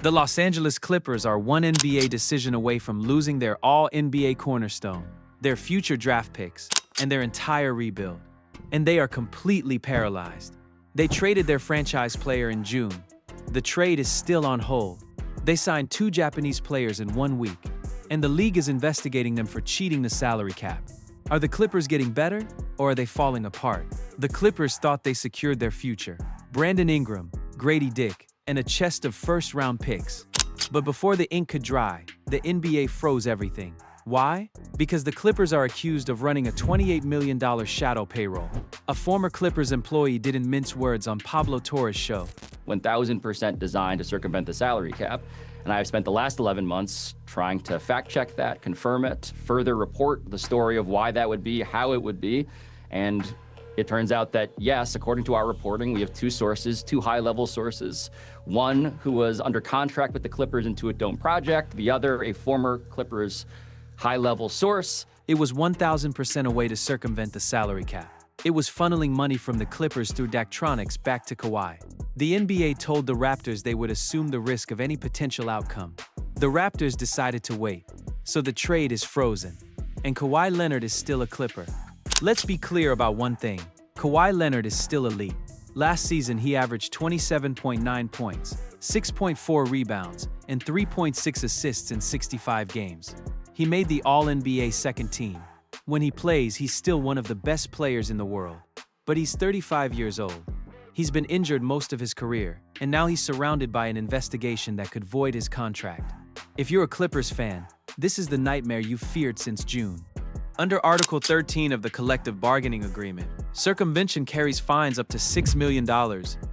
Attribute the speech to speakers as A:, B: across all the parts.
A: The Los Angeles Clippers are one NBA decision away from losing their all-NBA cornerstone, their future draft picks, and their entire rebuild. And they are completely paralyzed. They traded their franchise player in June. The trade is still on hold. They signed 2 Japanese players in 1 week, and the league is investigating them for cheating the salary cap. Are the Clippers getting better, or are they falling apart? The Clippers thought they secured their future. Brandon Ingram, Gradey Dick, and a chest of first-round picks. But before the ink could dry, the NBA froze everything. Why? Because the Clippers are accused of running a $28 million shadow payroll. A former Clippers employee didn't mince words on Pablo Torres' show.
B: 1,000% designed to circumvent the salary cap. And I've spent the last 11 months trying to fact-check that, confirm it, further report the story of why that would be, how it would be. And it turns out that, yes, according to our reporting, we have 2 sources, 2 high-level sources. One who was under contract with the Clippers into a Dome project, the other a former Clippers high-level source.
A: It was 1,000% a way to circumvent the salary cap. It was funneling money from the Clippers through Daktronics back to Kawhi. The NBA told the Raptors they would assume the risk of any potential outcome. The Raptors decided to wait, so the trade is frozen. And Kawhi Leonard is still a Clipper. Let's be clear about one thing. Kawhi Leonard is still elite. Last season, he averaged 27.9 points, 6.4 rebounds, and 3.6 assists in 65 games. He made the All-NBA second team. When he plays, he's still one of the best players in the world. But he's 35 years old. He's been injured most of his career, and now he's surrounded by an investigation that could void his contract. If you're a Clippers fan, this is the nightmare you've feared since June. Under Article 13 of the Collective Bargaining Agreement, circumvention carries fines up to $6 million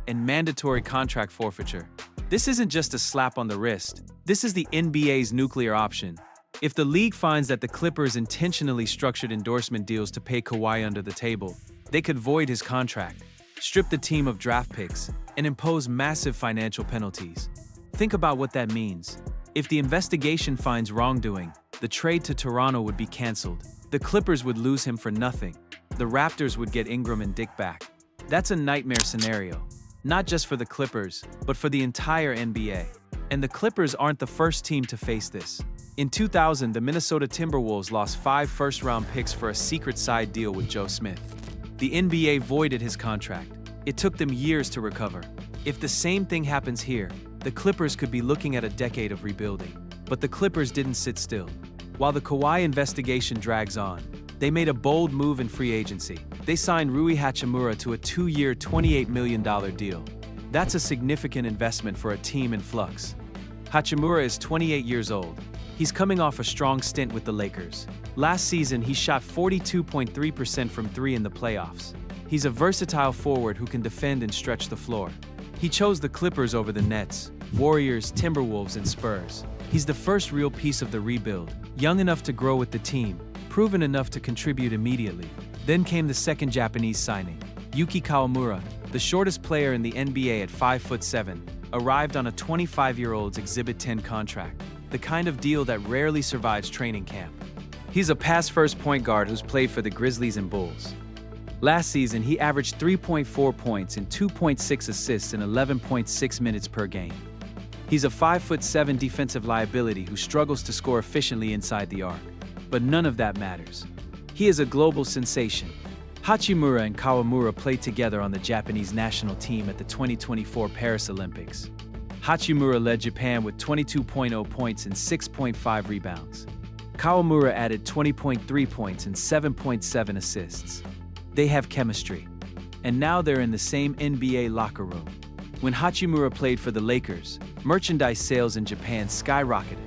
A: and mandatory contract forfeiture. This isn't just a slap on the wrist. This is the NBA's nuclear option. If the league finds that the Clippers intentionally structured endorsement deals to pay Kawhi under the table, they could void his contract, strip the team of draft picks, and impose massive financial penalties. Think about what that means. If the investigation finds wrongdoing, the trade to Toronto would be canceled. The Clippers would lose him for nothing. The Raptors would get Ingram and Dick back. That's a nightmare scenario, not just for the Clippers, but for the entire NBA. And the Clippers aren't the first team to face this. In 2000, the Minnesota Timberwolves lost 5 first-round picks for a secret side deal with Joe Smith. The NBA voided his contract. It took them years to recover. If the same thing happens here, the Clippers could be looking at a decade of rebuilding. But the Clippers didn't sit still. While the Kawhi investigation drags on, they made a bold move in free agency. They signed Rui Hachimura to a 2-year, $28 million deal. That's a significant investment for a team in flux. Hachimura is 28 years old. He's coming off a strong stint with the Lakers. Last season, he shot 42.3% from 3 in the playoffs. He's a versatile forward who can defend and stretch the floor. He chose the Clippers over the Nets, Warriors, Timberwolves, and Spurs. He's the first real piece of the rebuild, young enough to grow with the team, proven enough to contribute immediately. Then came the second Japanese signing. Yuki Kawamura, the shortest player in the NBA at 5'7", arrived on a 25-year-old's Exhibit 10 contract, the kind of deal that rarely survives training camp. He's a pass-first point guard who's played for the Grizzlies and Bulls. Last season, he averaged 3.4 points and 2.6 assists in 11.6 minutes per game. He's a 5'7" defensive liability who struggles to score efficiently inside the arc. But none of that matters. He is a global sensation. Hachimura and Kawamura played together on the Japanese national team at the 2024 Paris Olympics. Hachimura led Japan with 22.0 points and 6.5 rebounds. Kawamura added 20.3 points and 7.7 assists. They have chemistry. And now they're in the same NBA locker room. When Hachimura played for the Lakers, merchandise sales in Japan skyrocketed.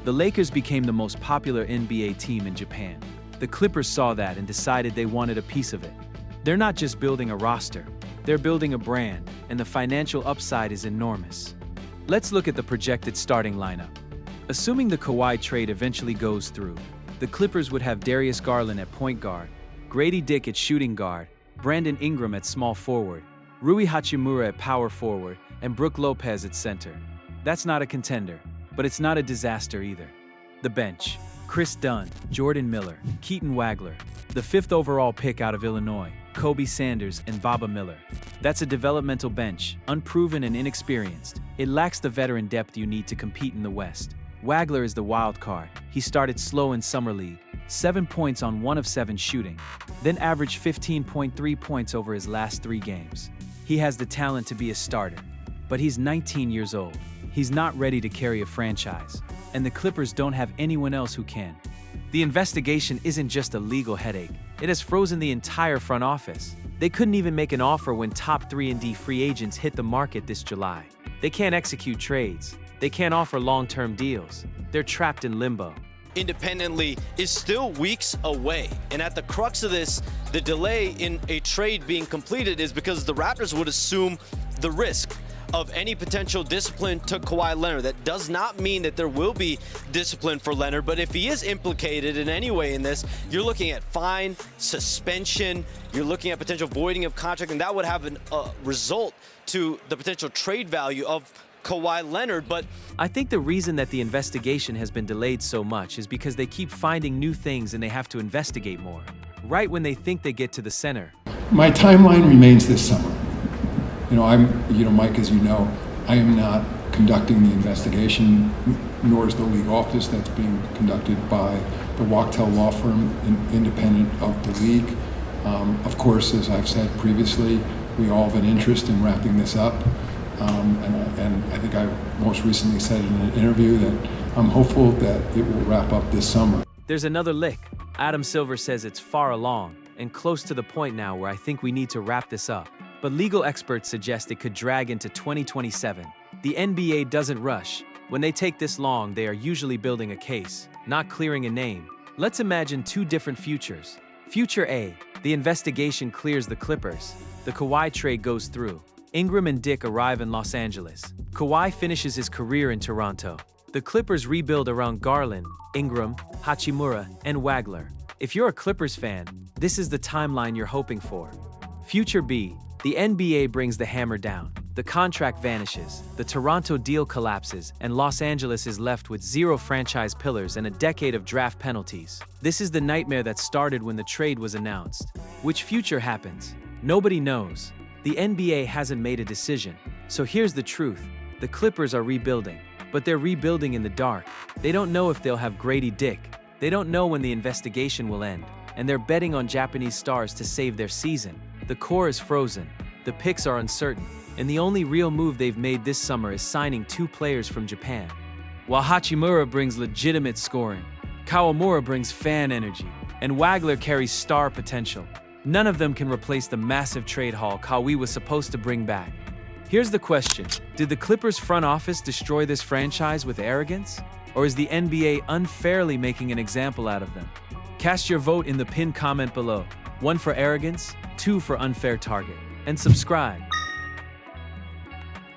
A: The Lakers became the most popular NBA team in Japan. The Clippers saw that and decided they wanted a piece of it. They're not just building a roster, they're building a brand, and the financial upside is enormous. Let's look at the projected starting lineup. Assuming the Kawhi trade eventually goes through, the Clippers would have Darius Garland at point guard, Gradey Dick at shooting guard, Brandon Ingram at small forward, Rui Hachimura at power forward, and Brook Lopez at center. That's not a contender, but it's not a disaster either. The bench: Chris Dunn, Jordan Miller, Keaton Wagler, the 5th overall pick out of Illinois, Kobe Sanders, and Baba Miller. That's a developmental bench, unproven and inexperienced. It lacks the veteran depth you need to compete in the West. Wagler is the wild card. He started slow in Summer League, 7 points on 1 of 7 shooting, then averaged 15.3 points over his last 3 games. He has the talent to be a starter, but he's 19 years old. He's not ready to carry a franchise, and the Clippers don't have anyone else who can. The investigation isn't just a legal headache. It has frozen the entire front office. They couldn't even make an offer when top 3-and-D free agents hit the market this July. They can't execute trades. They can't offer long-term deals. They're trapped in limbo.
C: Independently is still weeks away. And at the crux of this, the delay in a trade being completed is because the Raptors would assume the risk of any potential discipline to Kawhi Leonard. That does not mean that there will be discipline for Leonard, but if he is implicated in any way in this, you're looking at fine, suspension, you're looking at potential voiding of contract, and that would have a result to the potential trade value of Kawhi Leonard. But
A: I think the reason that the investigation has been delayed so much is because they keep finding new things and they have to investigate more. Right when they think they get to the center.
D: My timeline remains this summer. Mike, as you know, I am not conducting the investigation, nor is the league office. That's being conducted by the Wachtell law firm, independent of the league. Of course, as I've said previously, we all have an interest in wrapping this up. And I think I most recently said in an interview that I'm hopeful that it will wrap up this summer.
A: There's another lick. Adam Silver says it's far along and close to the point now where I think we need to wrap this up. But legal experts suggest it could drag into 2027. The NBA doesn't rush. When they take this long, they are usually building a case, not clearing a name. Let's imagine 2 different futures. Future A, the investigation clears the Clippers. The Kawhi trade goes through. Ingram and Dick arrive in Los Angeles. Kawhi finishes his career in Toronto. The Clippers rebuild around Garland, Ingram, Hachimura, and Wagler. If you're a Clippers fan, this is the timeline you're hoping for. Future B, the NBA brings the hammer down. The contract vanishes, the Toronto deal collapses, and Los Angeles is left with 0 franchise pillars and a decade of draft penalties. This is the nightmare that started when the trade was announced. Which future happens? Nobody knows. The NBA hasn't made a decision. So here's the truth. The Clippers are rebuilding, but they're rebuilding in the dark. They don't know if they'll have Gradey Dick. They don't know when the investigation will end, and they're betting on Japanese stars to save their season. The core is frozen, the picks are uncertain, and the only real move they've made this summer is signing 2 players from Japan. While Hachimura brings legitimate scoring, Kawamura brings fan energy, and Wagler carries star potential. None of them can replace the massive trade haul Kawhi was supposed to bring back. Here's the question: did the Clippers front office destroy this franchise with arrogance? Or is the NBA unfairly making an example out of them? Cast your vote in the pinned comment below. 1 for arrogance, 2 for unfair target. And subscribe.